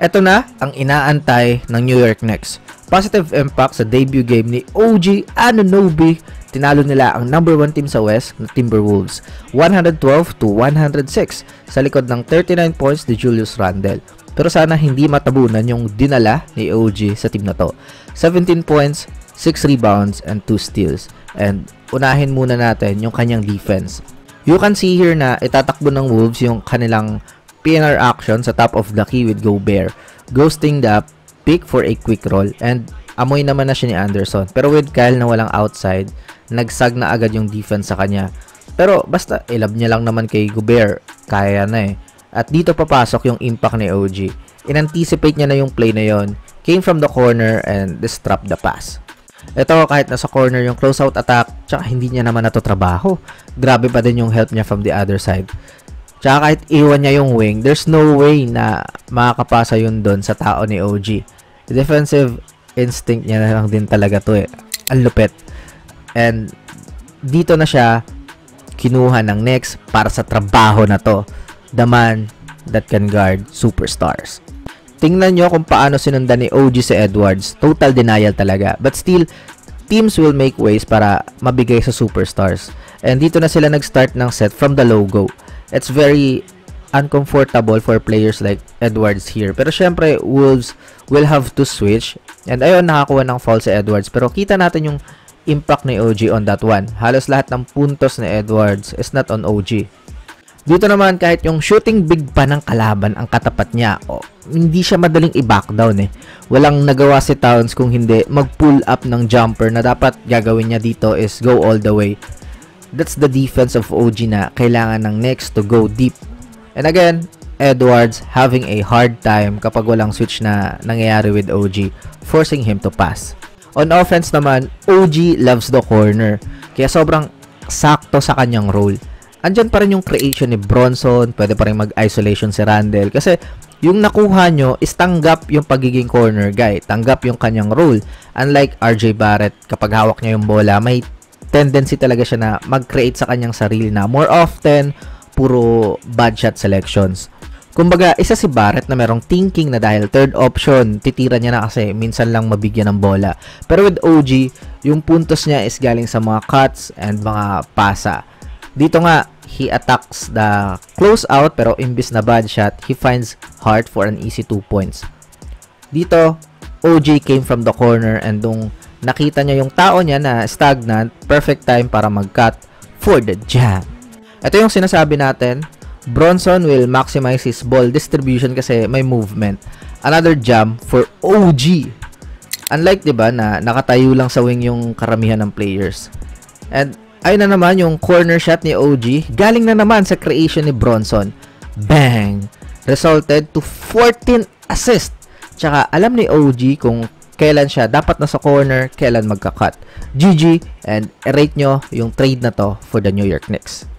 Eto na ang inaantay ng New York Knicks. Positive impact sa debut game ni OG Anunoby. Tinalo nila ang number 1 team sa West na Timberwolves 112-106 sa likod ng 39 points ni Julius Randle. Pero sana hindi matabunan yung dinala ni OG sa team na to. 17 points, 6 rebounds, and 2 steals. And unahin muna natin yung kanyang defense. You can see here na itatakbo ng Wolves yung kanilang PNR action sa top of the key with Gobert, ghosting the pick for a quick roll, and amoy naman na siya ni Anderson. Pero with Kyle na walang outside, nagsag na agad yung defense sa kanya. Pero basta ilab niya lang naman kay Gobert, kaya na eh. At dito papasok yung impact ni OG. In-anticipate niya na yung play na yon, came from the corner and disrupt the pass. Ito kahit nasa corner yung closeout attack, tsaka hindi niya naman natotrabaho. Grabe pa din yung help niya from the other side. Tsaka kahit iwan niya yung wing, there's no way na makakapasa yun doon sa tao ni OG. Defensive instinct niya na lang din talaga to eh. Ang lupit. And dito na siya kinuha ng Knicks para sa trabaho na to. The man that can guard superstars. Tingnan nyo kung paano sinundan ni OG si Edwards. Total denial talaga. But still, teams will make ways para mabigay sa superstars. And dito na sila nag-start ng set from the logo. It's very uncomfortable for players like Edwards here. Pero syempre, Wolves will have to switch. And ayun, nakakuha ng foul si Edwards. Pero kita natin yung impact ni OG on that one. Halos lahat ng puntos ni Edwards is not on OG. Dito naman, kahit yung shooting big pa ng kalaban ang katapat niya, hindi siya madaling i-back down eh. Walang nagawa si Towns kung hindi mag-pull up ng jumper na dapat gagawin niya dito is go all the way. That's the defense of OG na kailangan ng Knicks to go deep. And again, Edwards having a hard time kapag walang switch na nangyayari with OG, forcing him to pass. On offense naman, OG loves the corner, kaya sobrang sakto sa kanyang role. Andyan pa rin yung creation ni Bronson, pwede pa rin mag-isolation si Randle. Kasi yung nakuha nyo is tanggap yung pagiging corner guy, tanggap yung kanyang role. Unlike RJ Barrett, kapag hawak niya yung bola, may tendency talaga siya na mag-create sa kanyang sarili na more often, puro bad shot selections. Kumbaga, isa si Barrett na merong thinking na dahil third option, titira niya na kasi minsan lang mabigyan ng bola. Pero with OG, yung puntos niya is galing sa mga cuts and mga pasa. Dito nga, he attacks the close out pero imbis na bad shot, he finds Hart for an easy 2 points. Dito, OG came from the corner and nung nakita niya yung tao niya na stagnant, perfect time para mag-cut for the jam. Ito yung sinasabi natin, Bronson will maximize his ball distribution kasi may movement. Another jam for OG. Unlike 'di ba na nakatayo lang sa wing yung karamihan ng players. And ayun na naman yung corner shot ni OG. Galing na naman sa creation ni Bronson. Bang! Resulted to 14 assists. Tsaka alam ni OG kung kailan siya dapat na sa corner, kailan magka-cut. GG, and rate nyo yung trade na to for the New York Knicks.